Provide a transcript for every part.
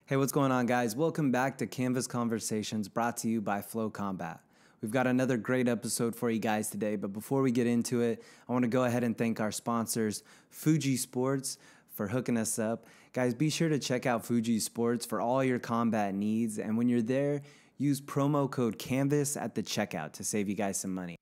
Hey, what's going on, guys? Welcome back to Canvas Conversations, brought to you by Flow Combat. We've got another great episode for you guys today, but before we get into it, I want to go ahead and thank our sponsors, Fuji Sports, for hooking us up. Guys, be sure to check out Fuji Sports for all your combat needs, and when you're there, use promo code CANVAS at the checkout to save you guys some money.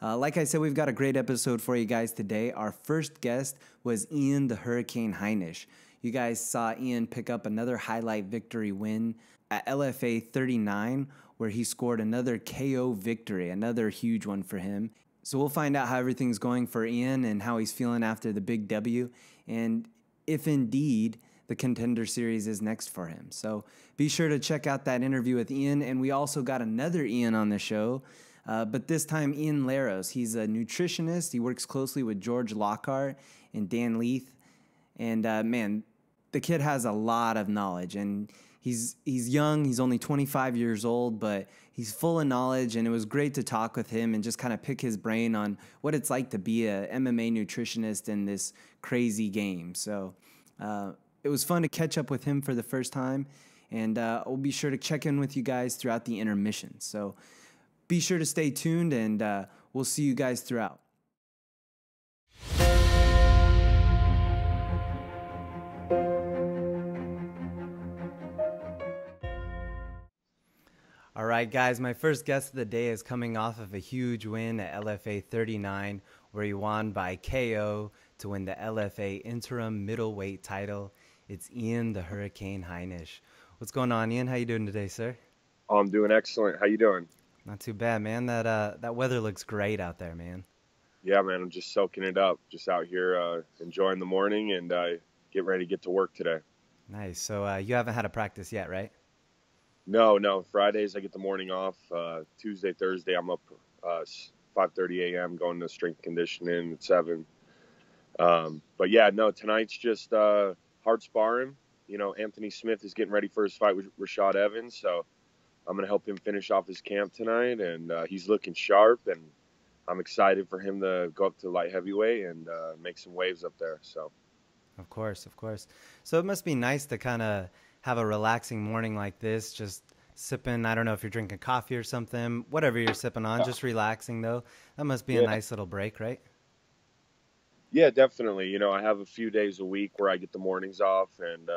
Like I said, we've got a great episode for you guys today. Our first guest was Ian the Hurricane Heinisch. You guys saw Ian pick up another highlight victory win at LFA 39, where he scored another KO victory, another huge one for him. So we'll find out how everything's going for Ian and how he's feeling after the big W, and if indeed the Contender Series is next for him. So be sure to check out that interview with Ian, and we also got another Ian on the show. But this time, Ian Laros. He's a nutritionist. He works closely with George Lockhart and Dan Leith. And man, the kid has a lot of knowledge. And he's young. He's only 25 years old, but he's full of knowledge. And it was great to talk with him and just kind of pick his brain on what it's like to be a MMA nutritionist in this crazy game. So it was fun to catch up with him for the first time. And we'll be sure to check in with you guys throughout the intermission. So be sure to stay tuned, and we'll see you guys throughout. All right, guys, my first guest of the day is coming off of a huge win at LFA 39, where he won by KO to win the LFA interim middleweight title. It's Ian the Hurricane Heinisch. What's going on, Ian? How you doing today, sir? Oh, I'm doing excellent. How you doing? Not too bad, man. That weather looks great out there, man. Yeah, man, I'm just soaking it up. Just out here enjoying the morning and get ready to get to work today. Nice. So you haven't had a practice yet, right? No. Fridays I get the morning off. Tuesday, Thursday I'm up 5:30 a.m. going to strength conditioning at 7. But yeah, no, tonight's just hard sparring. You know, Anthony Smith is getting ready for his fight with Rashad Evans, so I'm going to help him finish off his camp tonight, and he's looking sharp, and I'm excited for him to go up to light heavyweight and make some waves up there. So, Of course. So it must be nice to kind of have a relaxing morning like this, just sipping, I don't know if you're drinking coffee or something, whatever you're sipping on, just relaxing though. That must be a nice little break, right? Yeah, definitely. You know, I have a few days a week where I get the mornings off, and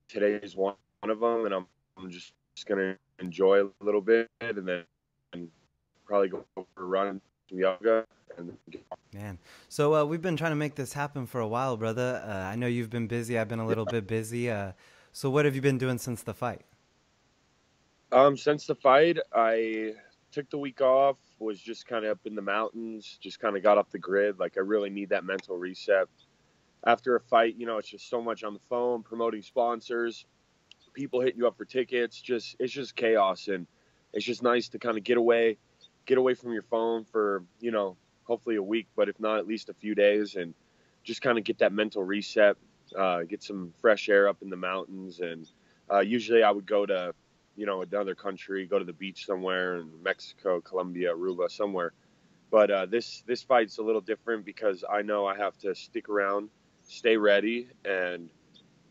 today is one of them, and I'm just going to enjoy a little bit and then probably go for a run, some yoga. Man, so we've been trying to make this happen for a while, brother. I know you've been busy. I've been a little bit busy. So what have you been doing since the fight? Since the fight, I took the week off, was just kind of up in the mountains, just kind of got off the grid. Like, I really need that mental reset. After a fight, you know, it's just so much on the phone, promoting sponsors, people hitting you up for tickets. It's just chaos, and it's just nice to kind of get away from your phone for, you know, hopefully a week, but if not, at least a few days, and just kind of get that mental reset, get some fresh air up in the mountains. And usually I would go to, you know, another country, go to the beach somewhere in Mexico, Colombia, Aruba, somewhere. But this fight's a little different because I know I have to stick around, stay ready, and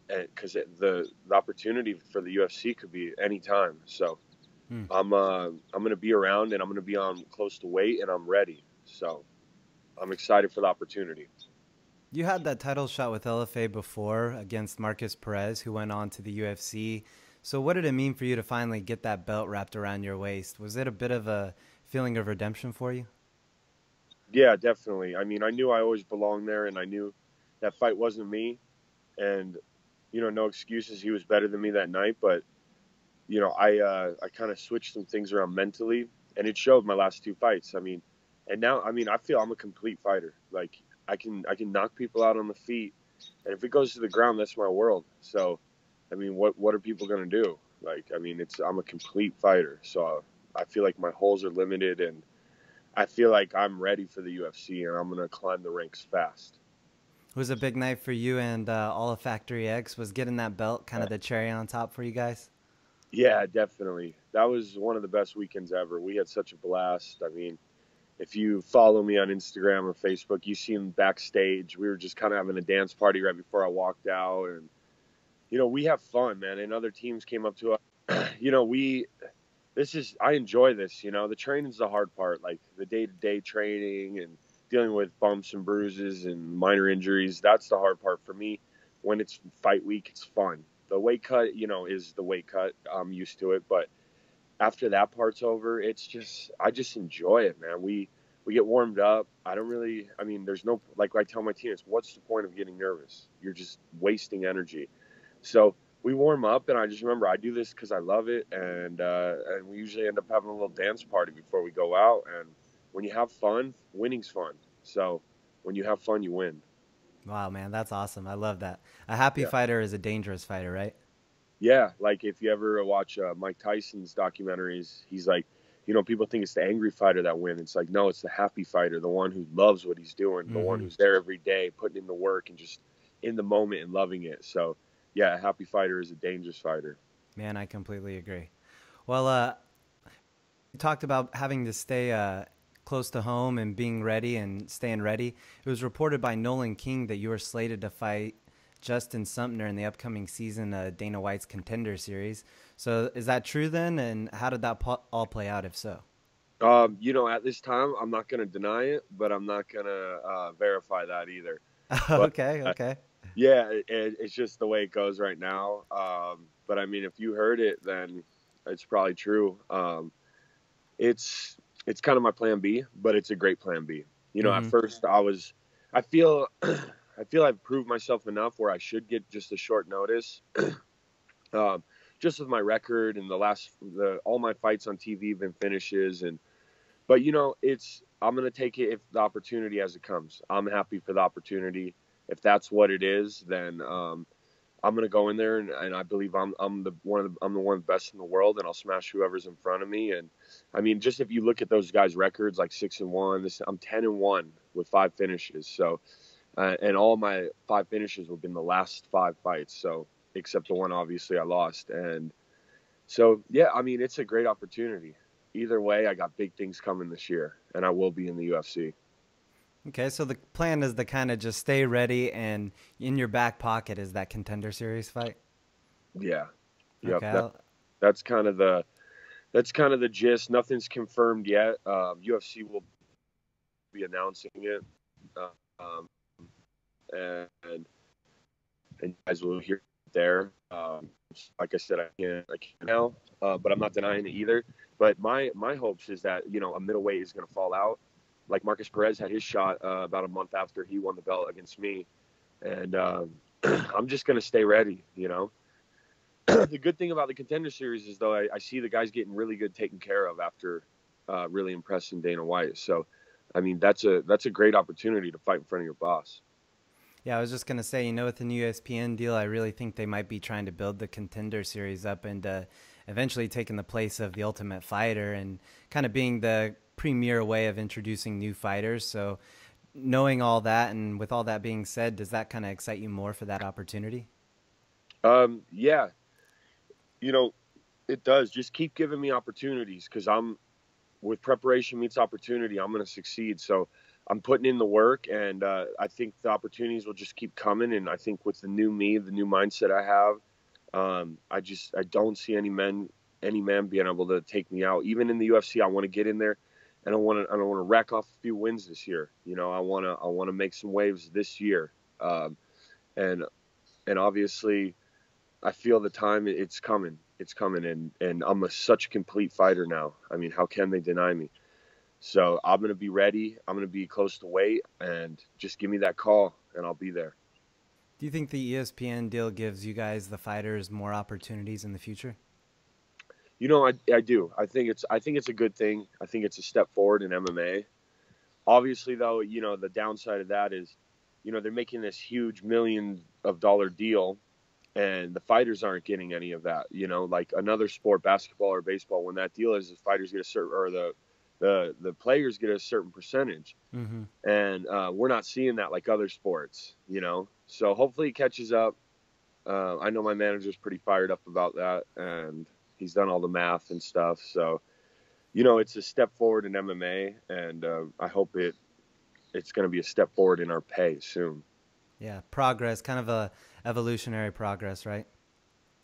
because the opportunity for the UFC could be any time. So I'm going to be around, and I'm going to be on close to weight, and I'm ready. So I'm excited for the opportunity. You had that title shot with LFA before against Marcus Perez, who went on to the UFC. So what did it mean for you to finally get that belt wrapped around your waist? Was it a bit of a feeling of redemption for you? Yeah, definitely. I mean, I knew I always belonged there, and I knew that fight wasn't me. And, you know, no excuses. He was better than me that night. But, you know, I kind of switched some things around mentally, and it showed my last 2 fights. I mean, and now, I mean, I feel I'm a complete fighter. Like, I can knock people out on the feet, and if it goes to the ground, that's my world. So, I mean, what are people going to do? Like, I mean, I'm a complete fighter. So I feel like my holes are limited, and I feel like I'm ready for the UFC, and I'm going to climb the ranks fast. It was a big night for you and all of Factory X. Was getting that belt kind of the cherry on top for you guys? Yeah, definitely. That was one of the best weekends ever. We had such a blast. I mean, if you follow me on Instagram or Facebook, you see him backstage. We were just kind of having a dance party right before I walked out, and we have fun, man. And other teams came up to us. I enjoy this. The training's the hard part, like the day-to-day training and dealing with bumps and bruises and minor injuries. That's the hard part for me. When it's fight week, it's fun. The weight cut, is the weight cut. I'm used to it, but after that part's over, I just enjoy it, man. We get warmed up. There's no, like I tell my teammates, what's the point of getting nervous? You're just wasting energy. So we warm up, and I just remember I do this because I love it, and we usually end up having a little dance party before we go out. And when you have fun, winning's fun. So when you have fun, you win. Wow, man, that's awesome. I love that. A happy Yeah. fighter is a dangerous fighter, right? Yeah, like if you ever watch Mike Tyson's documentaries, he's like, people think it's the angry fighter that wins. It's like, no, it's the happy fighter, the one who loves what he's doing, the one who's there every day, putting in the work and just in the moment and loving it. So, yeah, a happy fighter is a dangerous fighter. Man, I completely agree. Well, you talked about having to stay close to home and being ready and staying ready. It was reported by Nolan King that you were slated to fight Justin Sumner in the upcoming season of Dana White's Contender Series. So is that true then? And how did that all play out, if so? At this time, I'm not going to deny it, but I'm not going to verify that either. But, Okay. yeah, it's just the way it goes right now. But I mean, if you heard it, then it's probably true. It's kind of my plan B, but it's a great plan B. At first I feel I've proved myself enough where I should get just a short notice. Just with my record and all my fights on TV have been finishes, but I'm going to take it if the opportunity as it comes. I'm happy for the opportunity. If that's what it is, then I'm going to go in there and I believe I'm the one of the best in the world, and I'll smash whoever's in front of me. And I mean, just if you look at those guys' records, like 6-1, I'm 10-1 with 5 finishes. So, and all my 5 finishes have been the last 5 fights. So, except the one obviously I lost. And so, yeah, I mean, it's a great opportunity. Either way, I got big things coming this year, and I will be in the UFC. Okay, so the plan is to kind of just stay ready, and in your back pocket is that Contender Series fight. Yeah, yep. Okay. That's kind of the gist. Nothing's confirmed yet. UFC will be announcing it, and you guys will hear it there. Like I said, I can't now, but I'm not denying it either. But my hopes is that a middleweight is going to fall out. Like Marcus Perez had his shot about a month after he won the belt against me, and I'm just going to stay ready. The good thing about the Contender Series is, though, I see the guys getting really good taken care of after really impressing Dana White. So, I mean, that's a great opportunity to fight in front of your boss. Yeah, I was just going to say, with the new ESPN deal, I really think they might be trying to build the Contender Series up and eventually taking the place of the Ultimate Fighter and kind of being the premier way of introducing new fighters. So knowing all that, and with all that being said, does that kind of excite you more for that opportunity? Yeah, it does. Just keep giving me opportunities, because with preparation meets opportunity, I'm going to succeed. So I'm putting in the work, and I think the opportunities will just keep coming. And I think with the new me, the new mindset I have, I don't see any man being able to take me out. Even in the UFC, I want to get in there, and I want to rack off a few wins this year. I want to make some waves this year, and obviously, I feel the time it's coming. It's coming, and I'm such a complete fighter now. I mean, how can they deny me? So I'm going to be ready. I'm going to be close to weight, and just give me that call, and I'll be there. Do you think the ESPN deal gives you guys, the fighters, more opportunities in the future? I do. I think it's a good thing. I think it's a step forward in MMA. Obviously, though, the downside of that is, they're making this huge $million deal, and the fighters aren't getting any of that. Like another sport, basketball or baseball, when that deal is, the fighters get a certain, or the players get a certain percentage. Mm-hmm. And we're not seeing that like other sports. So hopefully it catches up. I know my manager's pretty fired up about that, and he's done all the math and stuff. So, it's a step forward in MMA, and I hope it's going to be a step forward in our pay soon. Yeah, progress, kind of a evolutionary progress, right?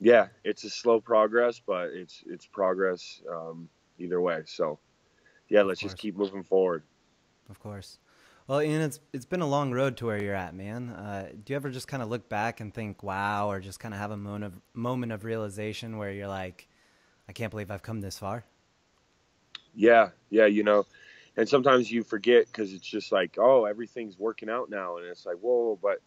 Yeah, it's a slow progress, but it's progress either way. So yeah, Of let's just course. keep moving forward. Of course. Well, Ian, it's been a long road to where you're at, man. Do you ever just kind of look back and think, wow, or just kind of have a moment of realization where you're like, I can't believe I've come this far? Yeah, yeah, and sometimes you forget because it's just like, oh, everything's working out now, and it's like, whoa, but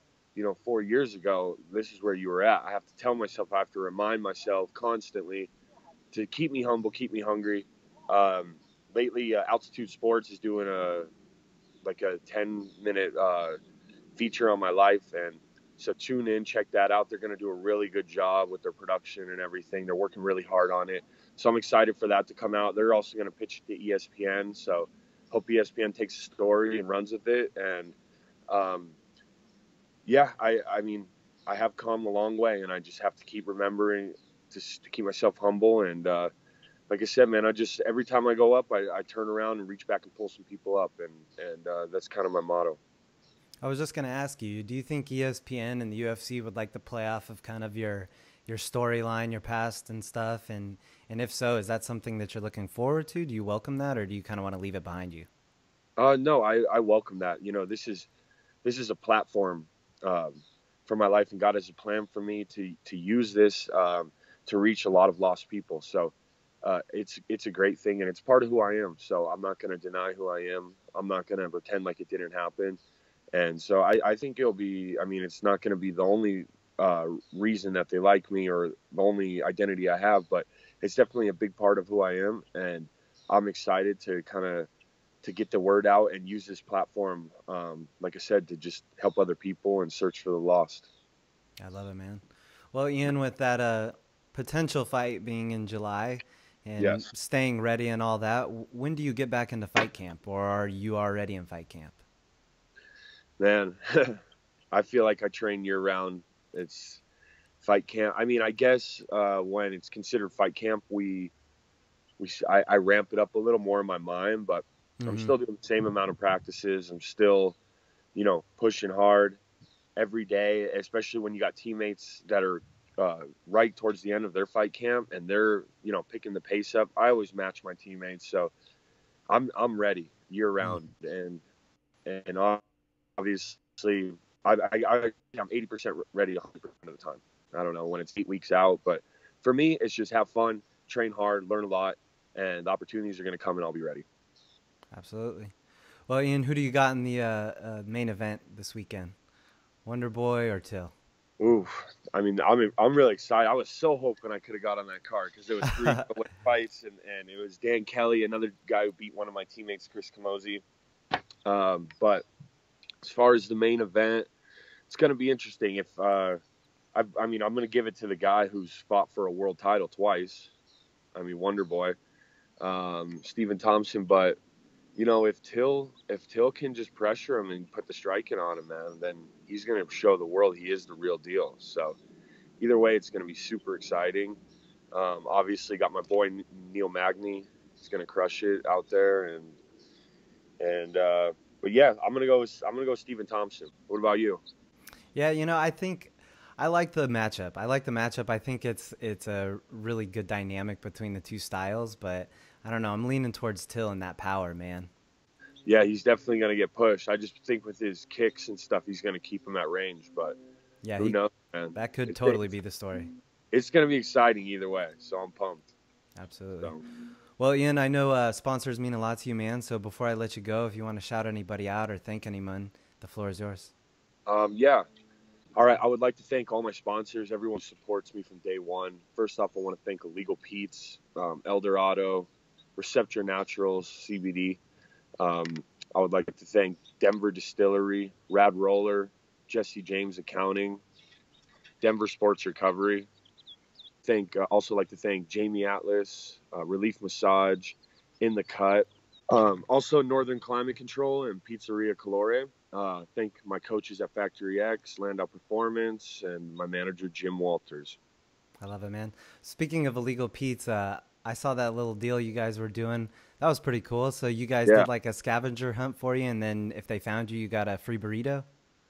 4 years ago, this is where you were at. I have to tell myself, I have to remind myself constantly to keep me humble, keep me hungry. Um, Lately, Altitude Sports is doing a 10-minute feature on my life, and so tune in, check that out. They're going to do a really good job with their production and everything. They're working really hard on it, so I'm excited for that to come out. They're also going to pitch it to ESPN, so hope ESPN takes the story and runs with it. And um, yeah, I mean, I have come a long way, and I just have to keep remembering to keep myself humble. And like I said, man, I just every time I go up, I turn around and reach back and pull some people up, and that's kind of my motto. I was just going to ask you, do you think ESPN and the UFC would like to play off of kind of your storyline, your past and stuff? And if so, is that something that you're looking forward to? Do you welcome that, or do you kind of want to leave it behind you? No, I welcome that. This is a platform um, for my life, and God has a plan for me to use this to reach a lot of lost people. So it's a great thing, and it's part of who I am. So I'm not going to deny who I am. I'm not going to pretend like it didn't happen. And so I think it'll be. I mean, it's not going to be the only reason that they like me or the only identity I have, but it's definitely a big part of who I am, and I'm excited to kind of to get the word out and use this platform, like I said, to just help other people and search for the lost. I love it, man. Well, Ian, with that potential fight being in July and Yes, staying ready and all that, when do you get back into fight camp, or are you already in fight camp? man. I feel like I train year round. It's fight camp. I mean, I guess when it's considered fight camp, I ramp it up a little more in my mind, but I'm Mm-hmm. still doing the same amount of practices. I'm still, pushing hard every day, especially when you got teammates that are right towards the end of their fight camp and they're, picking the pace up. I always match my teammates, so I'm ready year Mm. round, and obviously I'm 80% ready 100% of the time. I don't know when it's 8 weeks out, but for me, it's just have fun, train hard, learn a lot, and the opportunities are going to come, and I'll be ready. Absolutely. Well, Ian, who do you got in the main event this weekend? Wonder Boy or Till? Ooh, I mean, I'm really excited. I was so hoping I could have got on that card because there was three fights, and it was Dan Kelly, another guy who beat one of my teammates, Chris Camozzi. But as far as the main event, it's going to be interesting. If I mean, I'm going to give it to the guy who's fought for a world title twice. I mean, Wonder Boy, Stephen Thompson. But if Till can just pressure him and put the striking on him, man, then he's going to show the world he is the real deal. So either way, it's going to be super exciting. Obviously, got my boy Neil Magny. He's going to crush it out there, and but yeah, I'm gonna go Stephen Thompson. What about you? Yeah, I think I like the matchup. I like the matchup. I think it's a really good dynamic between the two styles, but I don't know. I'm leaning towards Till and that power, man. Yeah, he's definitely gonna get pushed. I just think with his kicks and stuff, he's gonna keep him at range. But Yeah, who he knows, man? that could It's totally be the story. it's gonna be exciting either way. So I'm pumped. Absolutely. So Well, Ian, I know sponsors mean a lot to you, man. So before I let you go, if you want to shout anybody out or thank anyone, the floor is yours. yeah. All right. I would like to thank all my sponsors, everyone who supports me from day one. First off, I want to thank Illegal Pete's, Eldorado, Receptor Naturals, CBD. Um, I would like to thank Denver Distillery, Rad Roller, Jesse James Accounting, Denver Sports Recovery. Also like to thank Jamie Atlas, Relief Massage, In the Cut. Also Northern Climate Control and Pizzeria Colore. Thank my coaches at Factory X, Landau Performance, and my manager Jim Walters. I love it, man. Speaking of illegal pizza, I saw that little deal you guys were doing. That was pretty cool. So you guys Yeah, did like a scavenger hunt for you, and then if they found you, you got a free burrito.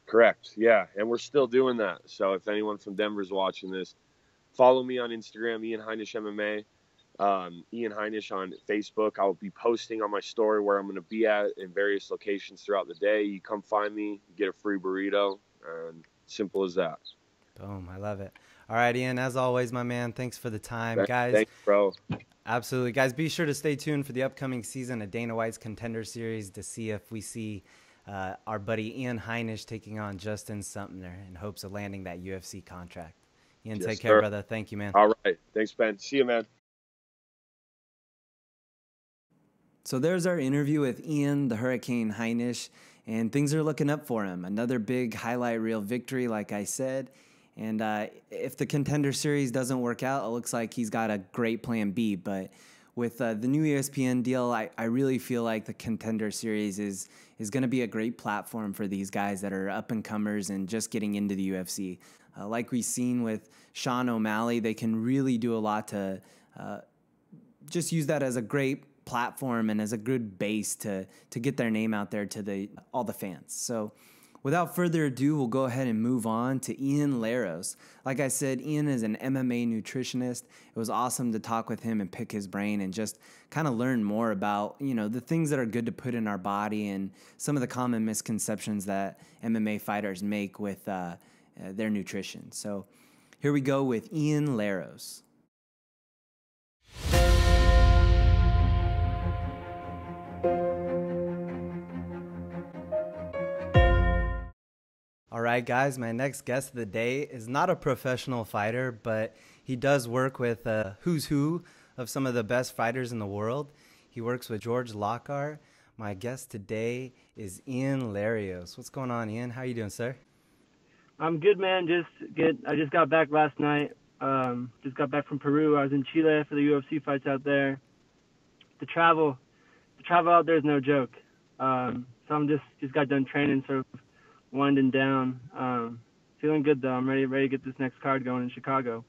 correct. Yeah, and we're still doing that. So if anyone from Denver's watching this, follow me on Instagram, Ian Heinisch MMA. Ian Heinisch on Facebook. I'll be posting on my story where I'm going to be at in various locations throughout the day. You come find me, you get a free burrito, and simple as that. Boom. I love it. All right, Ian, as always, my man, thanks for the time. Guys, thanks, bro. Absolutely. Guys, be sure to stay tuned for the upcoming season of Dana White's Contender Series to see if we see our buddy Ian Heinisch taking on Justin Sumner in hopes of landing that UFC contract. Ian, Yes, take care, sir. brother. Thank you, man. All right. Thanks, Ben. See you, man. So there's our interview with Ian the Hurricane Heinisch, and things are looking up for him. Another big highlight reel victory, like I said. And if the Contender Series doesn't work out, it looks like he's got a great plan B. But with the new ESPN deal, I really feel like the Contender Series is going to be a great platform for these guys that are up-and-comers and just getting into the UFC. Like we've seen with Sean O'Malley, they can really do a lot to just use that as a great platform and as a good base to get their name out there to all the fans. So without further ado, we'll go ahead and move on to Ian Laros. Like I said, Ian is an MMA nutritionist. It was awesome to talk with him and pick his brain and just kind of learn more about, the things that are good to put in our body and some of the common misconceptions that MMA fighters make with their nutrition. So here we go with Ian Laros. All right, guys, my next guest of the day is not a professional fighter, but he does work with who's who of some of the best fighters in the world. He works with George Lockhart. My guest today is Ian Laros. What's going on, Ian? How you doing, sir? I'm good, man. I just got back last night. Just got back from Peru. I was in Chile for the UFC fights out there. The travel out there is no joke. So I'm just got done training, sort of winding down. Feeling good though. I'm ready to get this next card going in Chicago.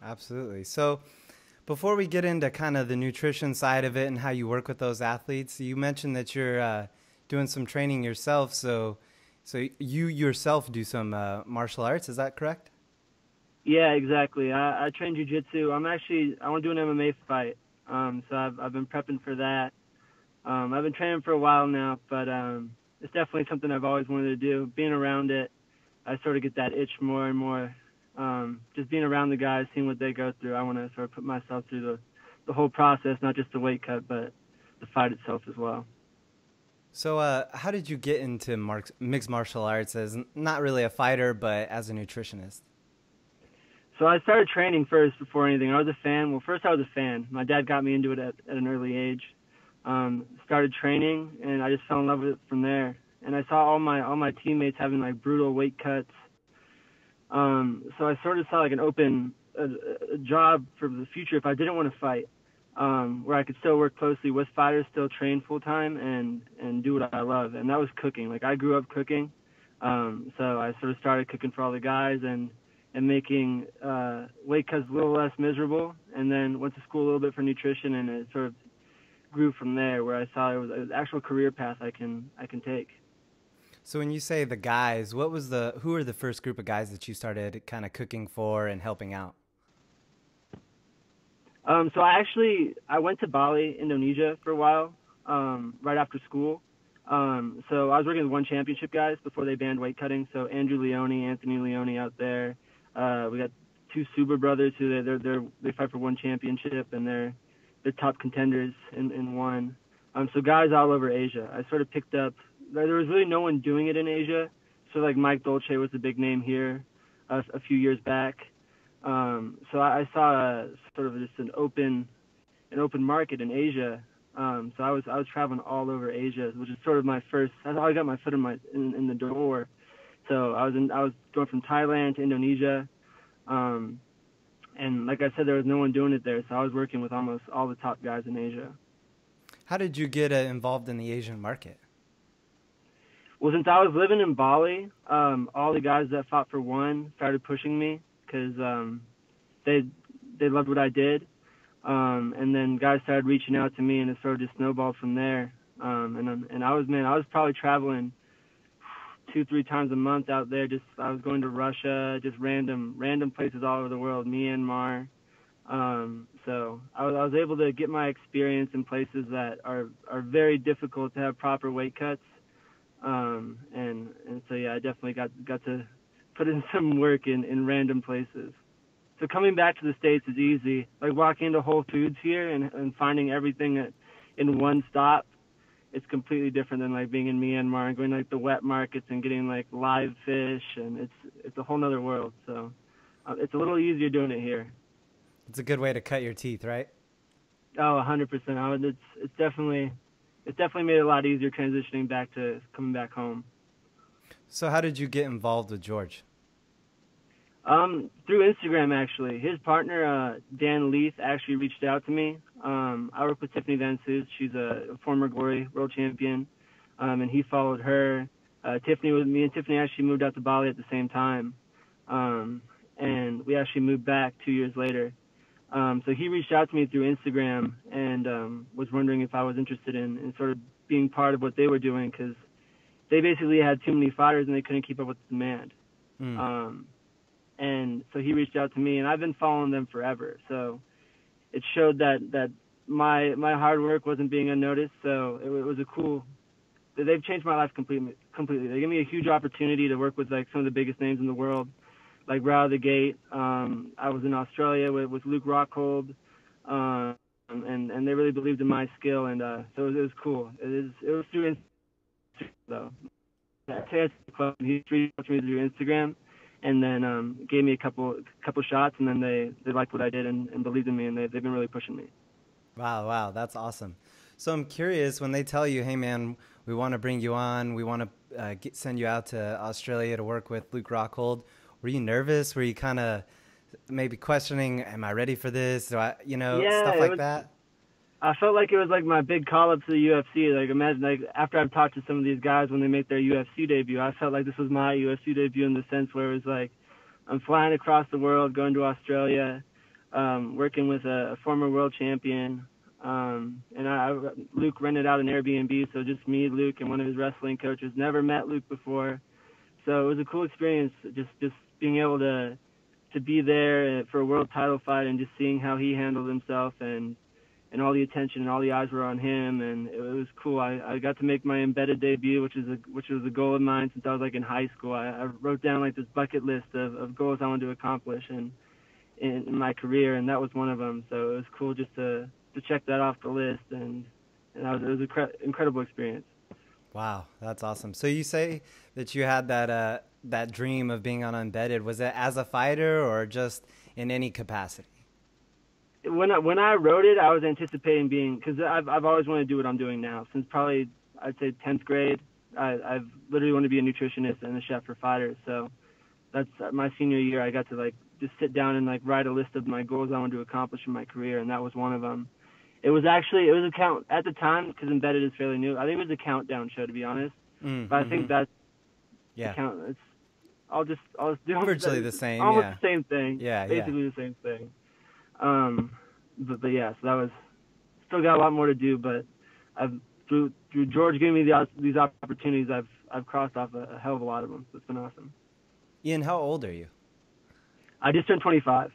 Absolutely. So before we get into kind of the nutrition side of it and how you work with those athletes, you mentioned that you're doing some training yourself. So you yourself do some martial arts. Is that correct? Yeah, exactly. I train jiu-jitsu. I want to do an MMA fight. So I've been prepping for that. I've been training for a while now, but it's definitely something I've always wanted to do. Being around it, I sort of get that itch more and more. Just being around the guys, seeing what they go through, I want to sort of put myself through the whole process, not just the weight cut, but the fight itself as well. So how did you get into mixed martial arts as not really a fighter, but as a nutritionist? So I started training first before anything. I was a fan. Well, first I was a fan. My dad got me into it at an early age. Started training, and I just fell in love with it from there. And I saw all my teammates having like brutal weight cuts. So I sort of saw like an open a job for the future if I didn't want to fight, where I could still work closely with fighters, still train full time, and do what I love. And that was cooking. Like I grew up cooking, so I sort of started cooking for all the guys and making weight cuts a little less miserable. And then went to school a little bit for nutrition, and it sort of grew from there, where I saw it was an actual career path I can take. So when you say the guys, who were the first group of guys that you started kind of cooking for and helping out? So I went to Bali, Indonesia for a while, right after school. So I was working with One Championship guys before they banned weight cutting. So Andrew Leone, Anthony Leone out there. We got two Suba brothers who they fight for One Championship, and they're top contenders in one. So guys all over Asia. I sort of picked up. There was really no one doing it in Asia. So like Mike Dolce was the big name here a few years back. So I saw sort of just an open market in Asia. So I was traveling all over Asia, which is sort of my first. That's how I got my foot in the door. So I was going from Thailand to Indonesia, and like I said, there was no one doing it there. So I was working with almost all the top guys in Asia. How did you get involved in the Asian market? Well, since I was living in Bali, all the guys that fought for One started pushing me because they loved what I did. And then guys started reaching out to me, and it sort of just snowballed from there. And I was probably traveling 2-3 times a month out there. I was going to Russia, just random places all over the world, Myanmar. So I was able to get my experience in places that are very difficult to have proper weight cuts. And so yeah, I definitely got to put in some work in random places. So coming back to the States is easy. Like walking into Whole Foods here and finding everything in one stop. It's completely different than like being in Myanmar and going to like the wet markets and getting like live fish, and it's a whole nother world. So it's a little easier doing it here. It's a good way to cut your teeth, right? Oh, 100%. It's definitely made it a lot easier transitioning back to coming back home. So how did you get involved with George? Through Instagram, actually. His partner, Dan Leith, actually reached out to me. I work with Tiffany Van Soest. She's a former Glory world champion, and he followed her. Me and Tiffany actually moved out to Bali at the same time, and we actually moved back 2 years later. So he reached out to me through Instagram and was wondering if I was interested in sort of being part of what they were doing, because they basically had too many fighters and they couldn't keep up with the demand. And so he reached out to me, and I've been following them forever. So it showed that my hard work wasn't being unnoticed. So it was a cool. They've changed my life completely. They gave me a huge opportunity to work with like some of the biggest names in the world, like Rao the Gate. I was in Australia with Luke Rockhold, and they really believed in my skill, and so it was cool. It was through Instagram though. To answer the question, he reached out to me through Instagram, and then gave me a couple shots, and then they liked what I did and believed in me, and they've been really pushing me. Wow, that's awesome. So I'm curious, when they tell you, hey man, we want to bring you on, we want to send you out to Australia to work with Luke Rockhold, were you nervous? Were you kind of maybe questioning, am I ready for this? Stuff like that? I felt like it was like my big call up to the UFC. Like imagine, like after I've talked to some of these guys when they make their UFC debut, I felt like this was my UFC debut in the sense where it was like I'm flying across the world, going to Australia, working with a former world champion, and Luke rented out an Airbnb, so just me, Luke, and one of his wrestling coaches. Never met Luke before, so it was a cool experience. Just being able to be there for a world title fight and just seeing how he handled himself and all the attention and all the eyes were on him, and it was cool. I got to make my embedded debut, which was a goal of mine since I was like in high school. I wrote down like this bucket list of goals I wanted to accomplish in my career, and that was one of them. So it was cool just to check that off the list, and it was an incredible experience. Wow, that's awesome. So you say that you had that dream of being on Embedded. Was it as a fighter or just in any capacity? When I wrote it, I was anticipating being, because I've always wanted to do what I'm doing now since probably I'd say 10th grade. I've literally wanted to be a nutritionist and a chef for fighters. So that's my senior year. I got to like just sit down and like write a list of my goals I wanted to accomplish in my career, and that was one of them. It was a count at the time because Embedded is fairly new. I think it was a countdown show, to be honest. But I think that's the count. It's I'll just do virtually the same. Almost the same thing. Yeah, basically the same thing. But yeah, so that was still got a lot more to do. But through George giving me these opportunities, I've crossed off a hell of a lot of them. So it's been awesome. Ian, how old are you? I just turned 25.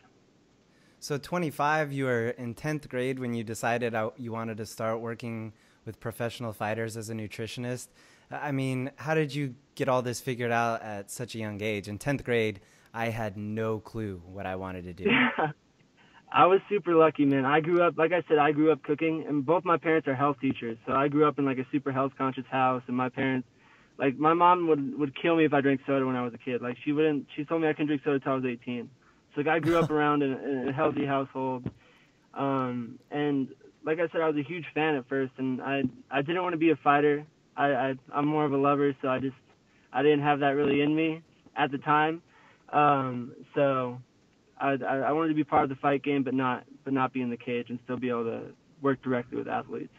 So 25, you were in 10th grade when you decided you wanted to start working with professional fighters as a nutritionist. I mean, how did you get all this figured out at such a young age? In 10th grade, I had no clue what I wanted to do. I was super lucky, man. I grew up cooking, and both my parents are health teachers. So I grew up in like a super health conscious house, and my parents, like my mom would kill me if I drank soda when I was a kid. Like she told me I couldn't drink soda until I was 18. So like I grew up around in a healthy household. And like I said, I was a huge fan at first, and I didn't want to be a fighter. I'm more of a lover, so I didn't have that really in me at the time. So I wanted to be part of the fight game, but not be in the cage and still be able to work directly with athletes.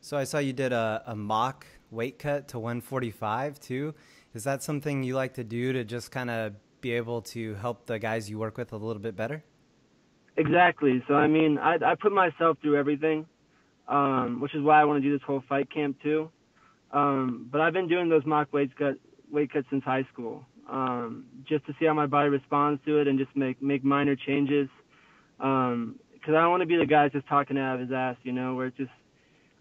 So I saw you did a mock weight cut to 145 too. Is that something you like to do to just kind of be able to help the guys you work with a little bit better? Exactly. So I mean, I put myself through everything, which is why I want to do this whole fight camp too. But I've been doing those mock weight weight cut since high school, just to see how my body responds to it and just make minor changes. Because I don't want to be the guy just talking out of his ass, where it's just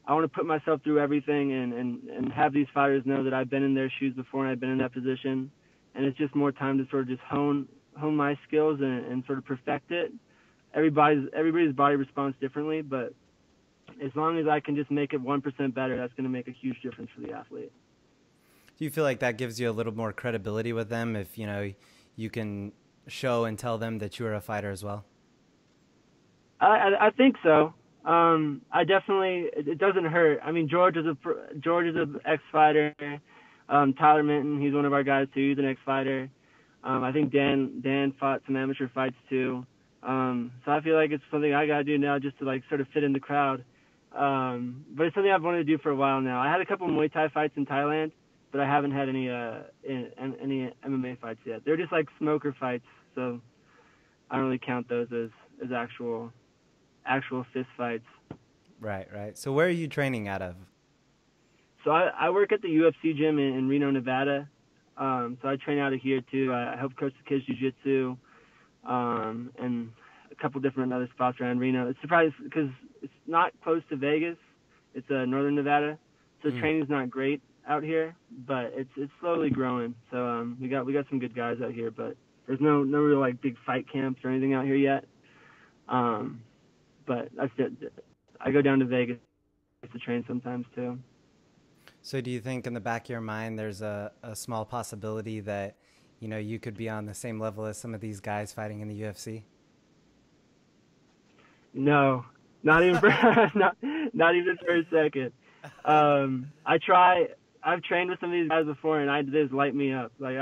I want to put myself through everything and have these fighters know that I've been in their shoes before and I've been in that position. And it's just more time to sort of just hone my skills and sort of perfect it. Everybody's body responds differently, but as long as I can just make it 1% better, that's going to make a huge difference for the athlete. Do you feel like that gives you a little more credibility with them if, you can show and tell them that you are a fighter as well? I think so. I definitely, it doesn't hurt. I mean, George is an ex-fighter. Tyler Minton, he's one of our guys too. He's an ex-fighter. I think Dan fought some amateur fights too. So I feel like it's something I gotta do now just to like sort of fit in the crowd. But it's something I've wanted to do for a while now. I had a couple of Muay Thai fights in Thailand, but I haven't had any MMA fights yet. They're just like smoker fights, so I don't really count those as actual fist fights. Right. So where are you training out of? So I work at the UFC gym in Reno, Nevada. So I train out of here too. I help coach the kids jiu-jitsu, and a couple different other spots around Reno. It's surprising because it's not close to Vegas. It's northern Nevada, so training's not great out here, but it's slowly growing. So we got some good guys out here, but there's no real like big fight camps or anything out here yet. But that's it. I go down to Vegas to train sometimes too. So do you think in the back of your mind there's a small possibility that, you could be on the same level as some of these guys fighting in the UFC? No, not even for, not even for a second. I've trained with some of these guys before and they just light me up. Like,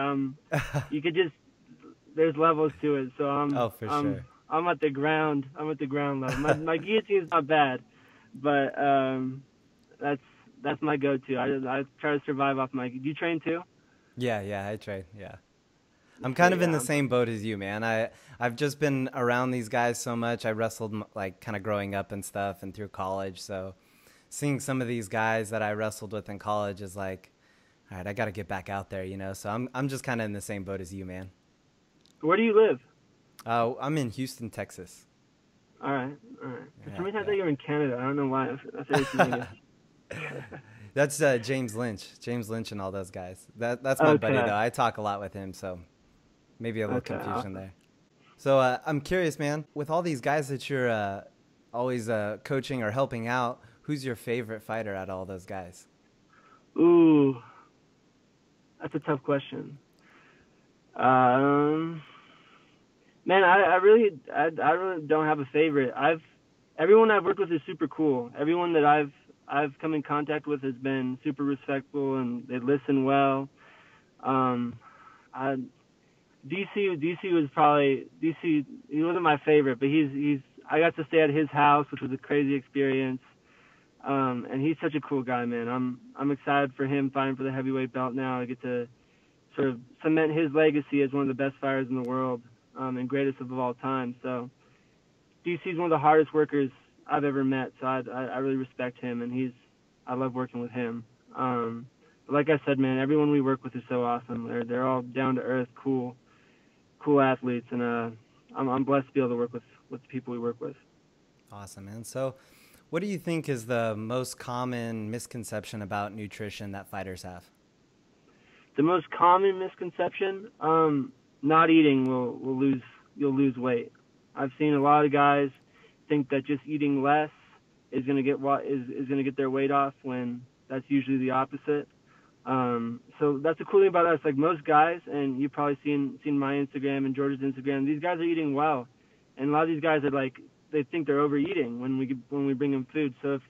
you could just, there's levels to it. So sure. I'm at the ground level. My guillotine's not bad, but that's my go-to. I try to survive off my. Do you train too? Yeah, I train. Yeah, I'm kind of in the same boat as you, man. I've just been around these guys so much. I wrestled like kind of growing up and stuff, and through college. So seeing some of these guys that I wrestled with in college is like, all right, I got to get back out there, So I'm just kind of in the same boat as you, man. Where do you live? I'm in Houston, Texas. All right. For some reason I thought you were in Canada. I don't know why. That's James Lynch and all those guys. That's my buddy though. I talk a lot with him, so maybe a little confusion there. So I'm curious, man, with all these guys that you're always coaching or helping out, who's your favorite fighter out of all those guys? Ooh, that's a tough question. Man, I really don't have a favorite. Everyone I've worked with is super cool. Everyone that I've come in contact with has been super respectful and they listen well. DC was probably DC. He wasn't my favorite, but I got to stay at his house, which was a crazy experience. And he's such a cool guy, man. I'm excited for him fighting for the heavyweight belt now. I get to sort of cement his legacy as one of the best fighters in the world, and greatest of all time. So DC's one of the hardest workers I've ever met, so I really respect him, and I love working with him. But like I said, man, everyone we work with is so awesome. They're all down to earth, cool athletes, and I'm blessed to be able to work with the people we work with. Awesome, man. So what do you think is the most common misconception about nutrition that fighters have? The most common misconception, not eating you'll lose weight. I've seen a lot of guys think that just eating less is going to get their weight off, when that's usually the opposite. So that's the cool thing about us. Like most guys, and you've probably seen my Instagram and George's Instagram, these guys are eating well, and a lot of these guys are like, they think they're overeating when we bring them food. So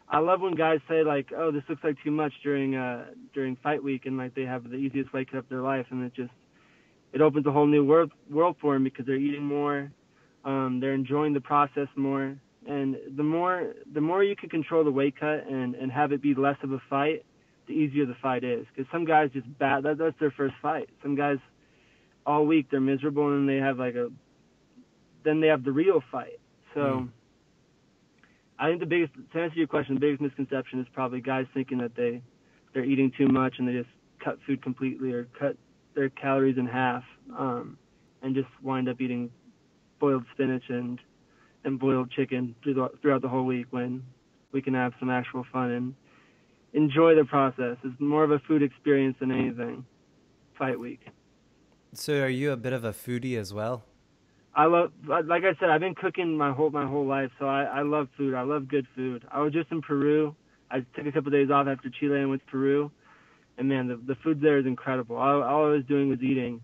I love when guys say like, oh, this looks like too much during fight week, and like they have the easiest weight cut of their life, and it opens a whole new world for them because they're eating more, they're enjoying the process more, and the more you can control the weight cut and have it be less of a fight, the easier the fight is. Because some guys just that's their first fight. Some guys all week they're miserable, and then they have the real fight. So I think to answer your question, the biggest misconception is probably guys thinking that they're eating too much and they just cut food completely or cut their calories in half, and just wind up eating boiled spinach and boiled chicken throughout the whole week, when we can have some actual fun and enjoy the process. It's more of a food experience than anything, fight week. So are you a bit of a foodie as well? I love, like I said, I've been cooking my whole life, so I love food. I love good food. I was just in Peru. I took a couple of days off after Chile and went to Peru, and man, the food there is incredible. All I was doing was eating,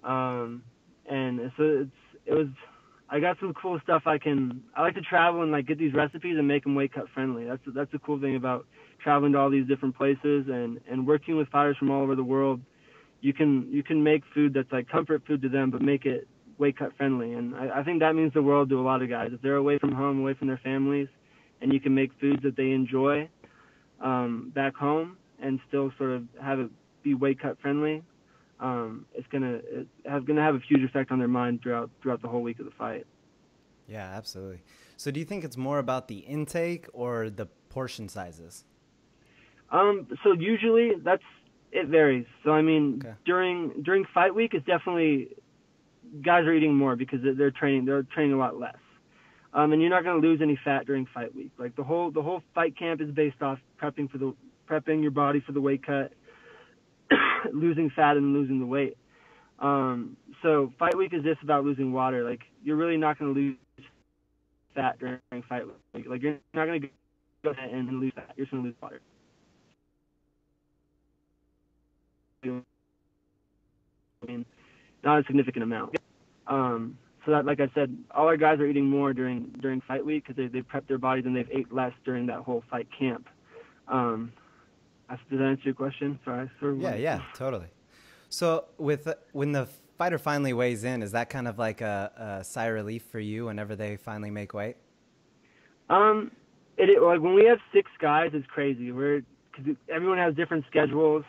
and so I got some cool stuff. I like to travel and like get these recipes and make them weight cut friendly. That's the cool thing about traveling to all these different places and working with fighters from all over the world. You can make food that's like comfort food to them, but make it weight cut friendly. And I think that means the world to a lot of guys. If they're away from home, away from their families, and you can make foods that they enjoy back home and still sort of have it be weight cut friendly, it's gonna have a huge effect on their mind throughout the whole week of the fight. Yeah, absolutely. So do you think it's more about the intake or the portion sizes? So usually it varies. So I mean, Okay. during fight week, it's definitely guys are eating more because they're training a lot less. And you're not going to lose any fat during fight week. Like the whole fight camp is based off prepping your body for the weight cut, losing fat and losing the weight. So fight week is just about losing water. Like you're really not going to lose fat during fight week. Like you're not going to go ahead and lose fat. You're just going to lose water. I mean, not a significant amount. So that, like I said, all our guys are eating more during fight week because they prep their bodies and they've ate less during that whole fight camp. Does that answer your question? Sorry. Yeah, totally. So when the fighter finally weighs in, is that kind of like a sigh of relief for you whenever they finally make weight? Like when we have 6 guys, it's crazy. Because everyone has different schedules.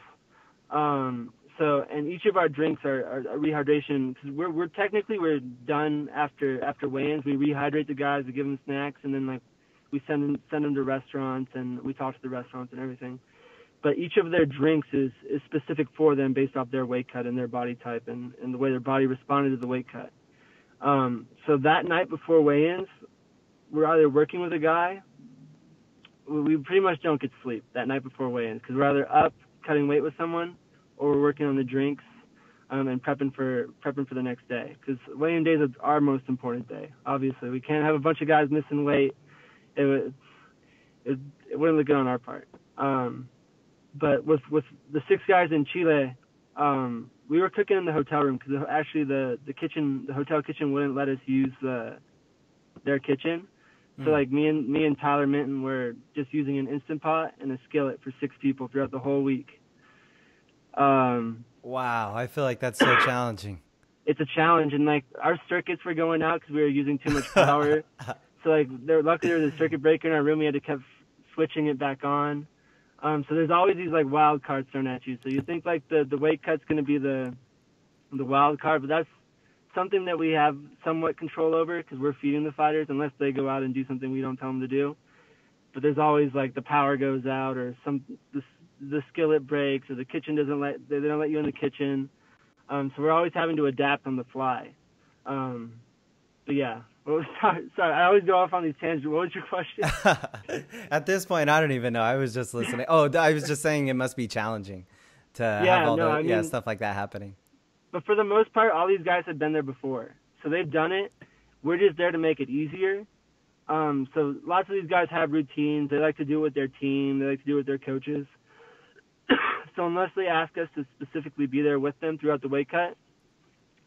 So, and each of our drinks are rehydration, because we're done after weigh-ins. We rehydrate the guys, we give them snacks, and then like we send them to restaurants, and we talk to the restaurants and everything. But each of their drinks is specific for them based off their weight cut and their body type and the way their body responded to the weight cut. So that night before weigh-ins, we're either working with a guy. We pretty much don't get sleep that night before weigh-ins because we're either up cutting weight with someone, or we're working on the drinks and prepping for the next day. Because weigh-in days are our most important day. Obviously, we can't have a bunch of guys missing weight. It wouldn't look good on our part. But with the 6 guys in Chile, we were cooking in the hotel room because actually the hotel kitchen wouldn't let us use their kitchen. So like me and Tyler Minton were just using an Instant Pot and a skillet for 6 people throughout the whole week. Wow, I feel like that's so challenging. It's a challenge, and like our circuits were going out because we were using too much power. So like luckily there was a circuit breaker in our room. We had to keep switching it back on. So there's always these like wild cards thrown at you. So you think like the weight cut's going to be the wild card, but that's something that we have somewhat control over because we're feeding the fighters unless they go out and do something we don't tell them to do. But there's always like the power goes out or the skillet breaks or the kitchen they don't let you in the kitchen. So we're always having to adapt on the fly. But yeah, sorry, I always go off on these tangents. What was your question? At this point, I don't even know. I was just listening. Oh, I was just saying it must be challenging to have all stuff like that happening. But for the most part, all these guys have been there before. So they've done it. We're just there to make it easier. So lots of these guys have routines. They like to do it with their team. They like to do it with their coaches. So unless they ask us to specifically be there with them throughout the weight cut,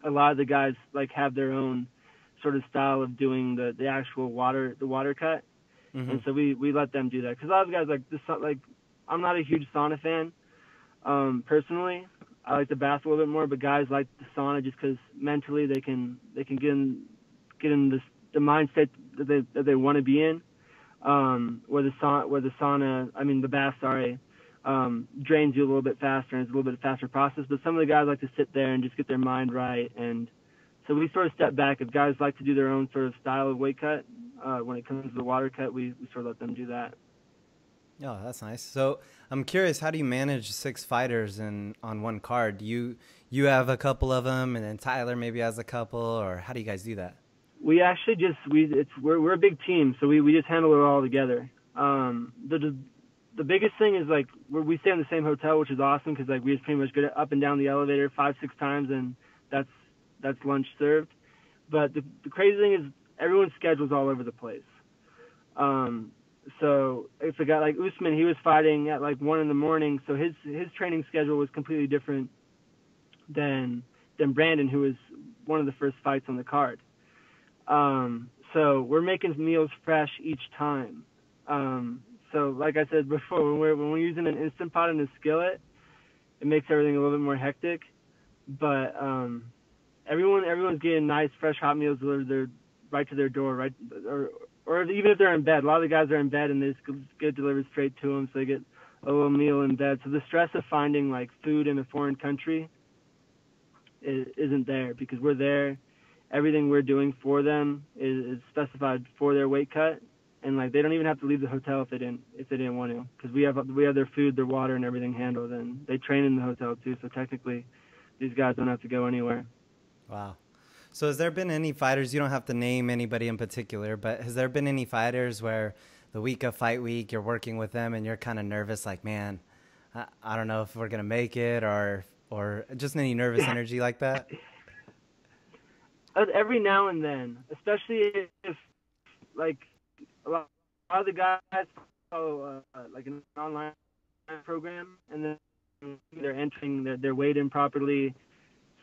a lot of the guys like have their own sort of style of doing the actual water cut. Mm-hmm. And so we let them do that. Because a lot of guys I'm not a huge sauna fan. Personally, I like the bath a little bit more, but guys like the sauna just because mentally they can get in the mindset that they want to be in. Where the bath, drains you a little bit faster and it's a little bit faster process. But some of the guys like to sit there and just get their mind right. And so we sort of step back. If guys like to do their own sort of style of weight cut, when it comes to the water cut, we sort of let them do that. Oh, that's nice. So I'm curious, how do you manage six fighters on one card? You have a couple of them, and then Tyler maybe has a couple, or how do you guys do that? We actually just we're a big team, so we just handle it all together. The biggest thing is like we stay in the same hotel, which is awesome because like we just pretty much get up and down the elevator 5-6 times, and that's lunch served. But the crazy thing is everyone's schedule's all over the place. So if a guy like Usman, he was fighting at like 1 a.m, so his training schedule was completely different than Brandon, who was one of the first fights on the card. So we're making meals fresh each time. So like I said before, when we're using an Instant Pot and a skillet, it makes everything a little bit more hectic. But everyone's getting nice, fresh hot meals delivered right to their door, right, or even if they're in bed. A lot of the guys are in bed and they just get it delivered straight to them, so they get a little meal in bed. So the stress of finding like food in a foreign country isn't there because we're there. Everything we're doing for them is specified for their weight cut, and like they don't even have to leave the hotel if they didn't want to, because we have their food, their water, and everything handled, and they train in the hotel too. So technically, these guys don't have to go anywhere. Wow. So has there been any fighters, you don't have to name anybody in particular, but has there been any fighters where the week of fight week, you're working with them and you're kind of nervous, like, man, I don't know if we're going to make it, or just any nervous energy like that? Every now and then, especially if like a lot of the guys follow like an online program, and then they're entering their weight in properly.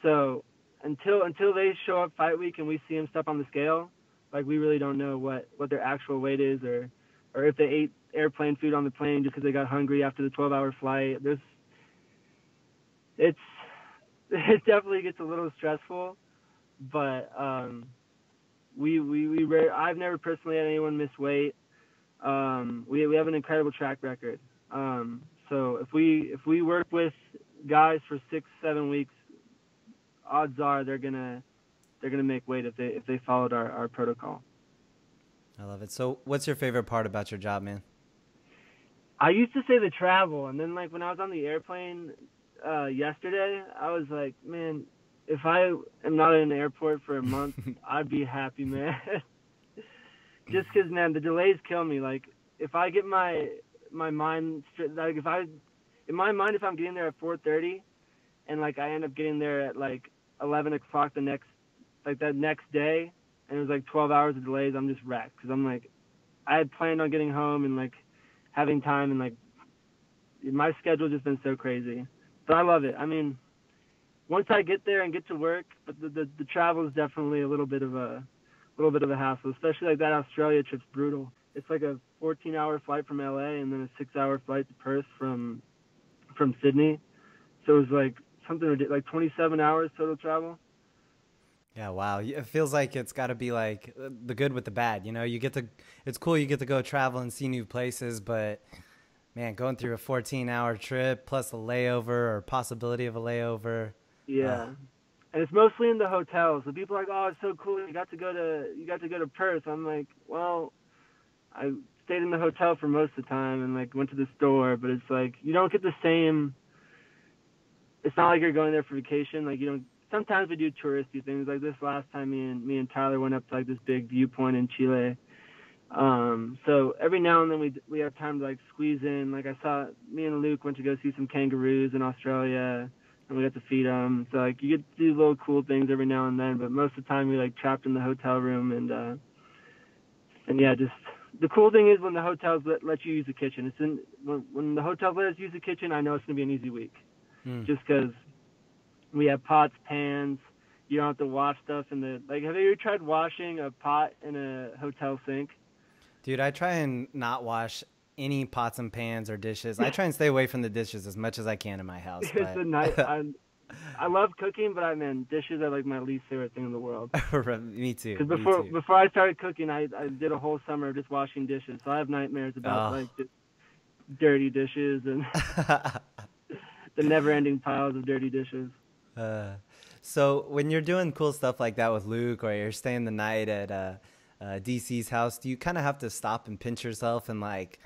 So until they show up fight week and we see them step on the scale, like we really don't know what their actual weight is, or if they ate airplane food on the plane just because they got hungry after the 12-hour flight. It definitely gets a little stressful, but I've never personally had anyone miss weight. We have an incredible track record. So if we work with guys for 6-7 weeks, odds are they're gonna make weight if they followed our protocol. I love it. So what's your favorite part about your job, man? I used to say the travel, and then like when I was on the airplane yesterday, I was like, man, if I am not in an airport for a month, I'd be happy, man. Just because, man, the delays kill me. Like if I get my mind like if I'm getting there at 4:30, and like I end up getting there at like 11 o'clock that next day, and it was like 12 hours of delays, I'm just wrecked because I'm like, I had planned on getting home and like having time, and like my schedule just been so crazy. But I love it. I mean, once I get there and get to work, but the travel is definitely a little bit of a hassle, especially like that Australia trip's brutal. It's like a 14-hour flight from LA and then a 6-hour flight to Perth from Sydney. So it was like something like 27 hours total travel. Yeah, wow. It feels like it's got to be like the good with the bad. You know, it's cool. You get to go travel and see new places, but man, going through a 14-hour trip plus a layover or possibility of a layover. Yeah. And it's mostly in the hotels. So people are like, oh, it's so cool. You got to go to Perth. I'm like, well, I stayed in the hotel for most of the time and like went to the store, but it's like, you don't get the same. It's not like you're going there for vacation. Like you don't. Sometimes we do touristy things. Like this last time, me and Tyler went up to like this big viewpoint in Chile. So every now and then we have time to like squeeze in. Like me and Luke went to go see some kangaroos in Australia, and we got to feed them. So like you get to do little cool things every now and then. But most of the time we like trapped in the hotel room, and yeah, just the cool thing is when the hotels let you use the kitchen. When the hotels let us use the kitchen, I know it's gonna be an easy week. Just because we have pots, pans. You don't have to wash stuff in the like. Have you ever tried washing a pot in a hotel sink? Dude, I try and not wash any pots and pans or dishes. I try and stay away from the dishes as much as I can in my house. It's a night. I love cooking, but dishes are like my least favorite thing in the world. Me too. Because before I started cooking, I did a whole summer of just washing dishes. So I have nightmares about like just dirty dishes and the never-ending piles of dirty dishes. So when you're doing cool stuff like that with Luke, or you're staying the night at DC's house, do you kind of have to stop and pinch yourself and like,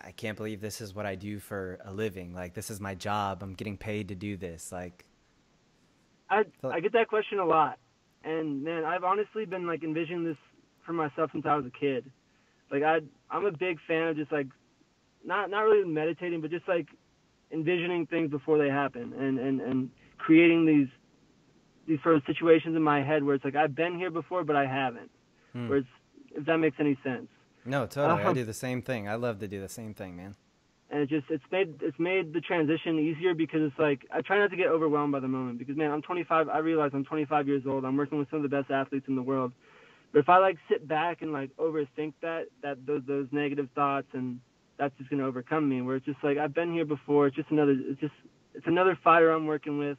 I can't believe this is what I do for a living. Like, this is my job. I'm getting paid to do this. Like, I get that question a lot, and man, I've honestly been like envisioning this for myself since I was a kid. Like I'm a big fan of just like not really meditating, but just like envisioning things before they happen, and creating these sort of situations in my head where it's like I've been here before, but I haven't. Where it's, if that makes any sense. No, totally. I do the same thing. I love to do the same thing, man. And it's made the transition easier because it's like I try not to get overwhelmed by the moment because man, I'm 25. I realize I'm 25 years old. I'm working with some of the best athletes in the world. But if I like sit back and like overthink those negative thoughts, and that's just gonna overcome me. Where it's just like I've been here before. It's another fighter I'm working with,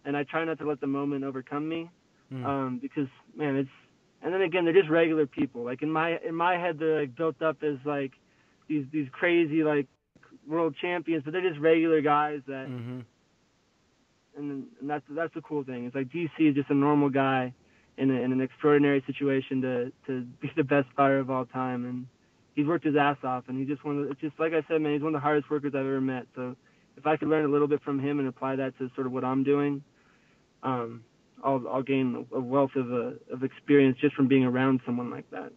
and I try not to let the moment overcome me. Because man, and then again, they're just regular people. Like in my head, they're like built up as like these crazy like world champions, but they're just regular guys that. And that's the cool thing. It's like DC is just a normal guy in an extraordinary situation to be the best fighter of all time, and he's worked his ass off, and he's just it's just like I said, man, he's one of the hardest workers I've ever met. So if I could learn a little bit from him and apply that to sort of what I'm doing, I'll gain a wealth of experience just from being around someone like that.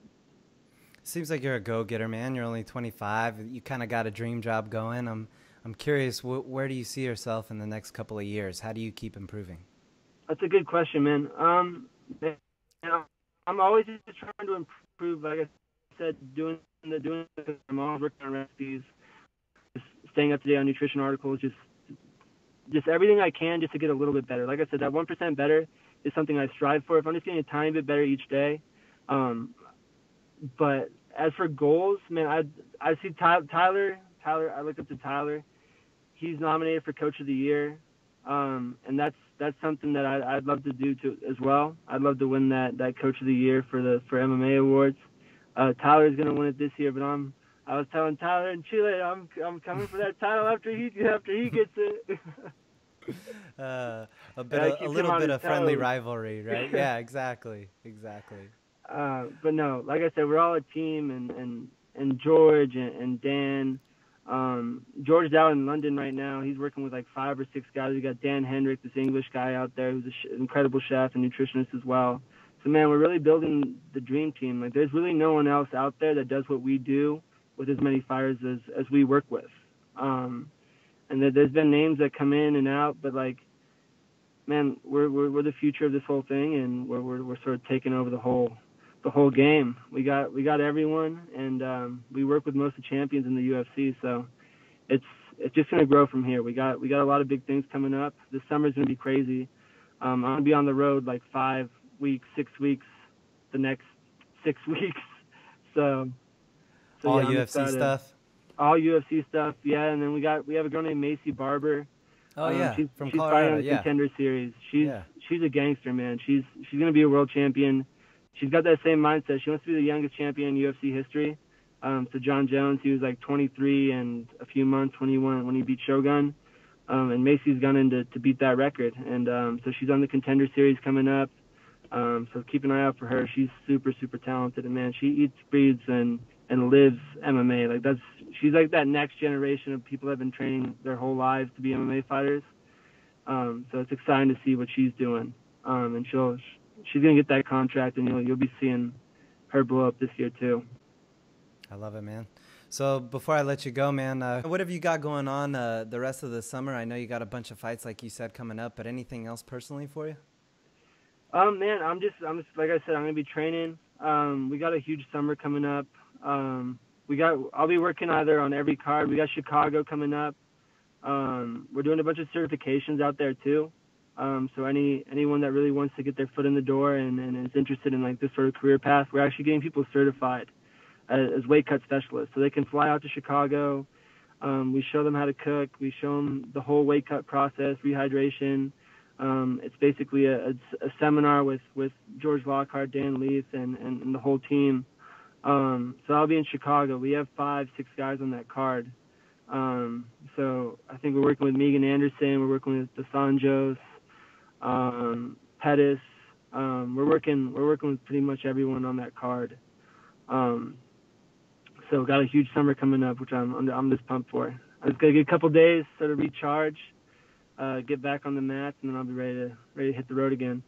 Seems like you're a go-getter, man. You're only 25. You kind of got a dream job going. I'm curious, where do you see yourself in the next couple of years? How do you keep improving? That's a good question, man. I'm always just trying to improve. Like I said, I'm always working on recipes, just staying up to date on nutrition articles, just everything I can just to get a little bit better. Like I said, that 1% better is something I strive for. If I'm just getting a tiny bit better each day. But as for goals, man, I see Tyler. I look up to Tyler. He's nominated for Coach of the Year, and that's something that I'd love to do as well. I'd love to win that Coach of the Year for MMA awards. Tyler's gonna win it this year, but I was telling Tyler in Chile, I'm coming for that title after he gets it. A little bit of friendly rivalry, right? Yeah, exactly. But no, like I said, we're all a team, and George and Dan. George's out in London right now. He's working with like 5 or 6 guys. We got Dan Hendrick, this English guy out there who's an incredible chef and nutritionist as well. So man, we're really building the dream team. Like there's really no one else out there that does what we do with as many fighters as we work with. And there's been names that come in and out, but like, man, we're the future of this whole thing, and we're sort of taking over the whole game. We got everyone, and we work with most of the champions in the UFC, so it's just gonna grow from here. We got a lot of big things coming up. This summer's gonna be crazy. I'm gonna be on the road like 5 weeks, 6 weeks, the next 6 weeks. So all yeah, UFC stuff. All UFC stuff, yeah. And then we have a girl named Macy Barber. Oh yeah, she's from Colorado. She's fighting on the Contender Series. She's a gangster, man. She's gonna be a world champion. She's got that same mindset. She wants to be the youngest champion in UFC history. So John Jones, he was like 23 and a few months when he beat Shogun. And Macy's gone in to beat that record. And so she's on the Contender Series coming up. So keep an eye out for her. She's super, super talented. And man, she eats, breathes, and lives MMA. Like she's like that next generation of people that have been training their whole lives to be MMA fighters. So it's exciting to see what she's doing. And she's gonna get that contract, and you'll be seeing her blow up this year too. I love it, man. So before I let you go, man, what have you got going on the rest of the summer? I know you got a bunch of fights, like you said, coming up, but anything else personally for you? Man, I'm just like I said, I'm gonna be training. We got a huge summer coming up. I'll be working either on every card. We got Chicago coming up. We're doing a bunch of certifications out there too. So anyone that really wants to get their foot in the door and is interested in like this sort of career path, we're actually getting people certified as weight cut specialists, so they can fly out to Chicago. We show them how to cook. We show them the whole weight cut process, rehydration. It's basically a seminar with George Lockhart, Dan Leith, and the whole team. So I'll be in Chicago. We have 5, 6 guys on that card. So I think we're working with Megan Anderson. We're working with DeSanjos, Pettis. We're working with pretty much everyone on that card. So got a huge summer coming up, which I'm just pumped for. I just gotta get a couple days sort of recharge, get back on the mats, and then I'll be ready to hit the road again.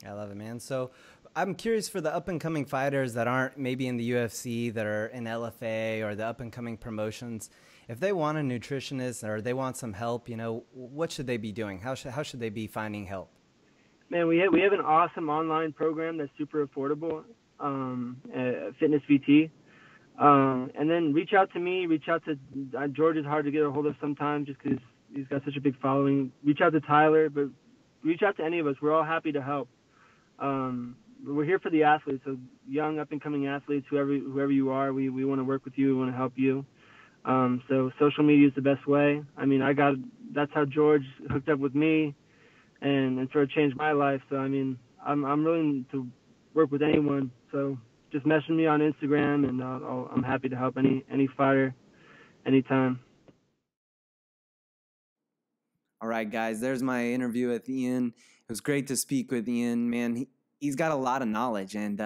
I love it, man. So I'm curious for the up and coming fighters that aren't maybe in the UFC, that are in LFA or the up and coming promotions. If they want a nutritionist or they want some help, what should they be doing? How should they be finding help? Man, we have an awesome online program that's super affordable, Fitness VT. And then reach out to me, reach out to George is hard to get a hold of sometimes just because he's got such a big following. Reach out to Tyler, but reach out to any of us. We're all happy to help. We're here for the athletes, so young up and coming athletes, whoever you are, we want to work with you. We want to help you. So social media is the best way. I mean, that's how George hooked up with me and sort of changed my life. So, I mean, I'm willing to work with anyone. So just message me on Instagram, and I'm happy to help any fighter anytime. All right, guys, there's my interview with Ian. It was great to speak with Ian, man. He's got a lot of knowledge, and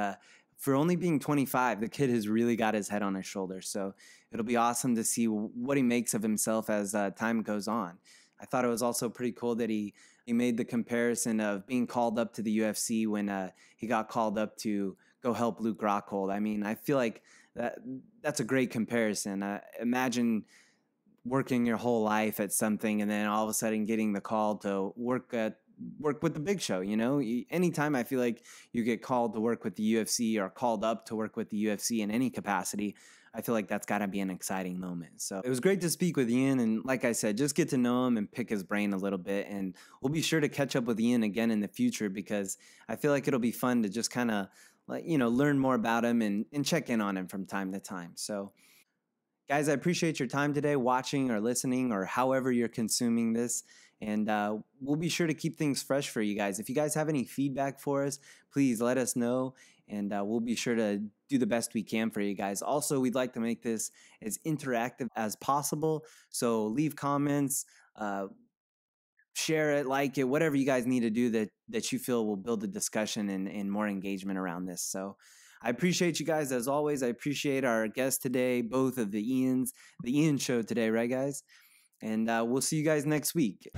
for only being 25, the kid has really got his head on his shoulders. So it'll be awesome to see what he makes of himself as time goes on. I thought it was also pretty cool that he made the comparison of being called up to the UFC when he got called up to go help Luke Rockhold. I mean, I feel like that's a great comparison. Imagine working your whole life at something and then all of a sudden getting the call to work with the big show. Anytime I feel like you get called to work with the UFC or called up to work with the UFC in any capacity, I feel like that's got to be an exciting moment. So it was great to speak with Ian, and like I said, just get to know him and pick his brain a little bit, and we'll be sure to catch up with Ian again in the future because I feel like it'll be fun to just kind of learn more about him and check in on him from time to time. So guys, I appreciate your time today watching or listening or however you're consuming this. And we'll be sure to keep things fresh for you guys. If you guys have any feedback for us, please let us know. And we'll be sure to do the best we can for you guys. Also, we'd like to make this as interactive as possible. So leave comments, share it, like it, whatever you guys need to do that you feel will build a discussion and more engagement around this. So I appreciate you guys as always. I appreciate our guests today, both of the Ian show today, right guys? And we'll see you guys next week.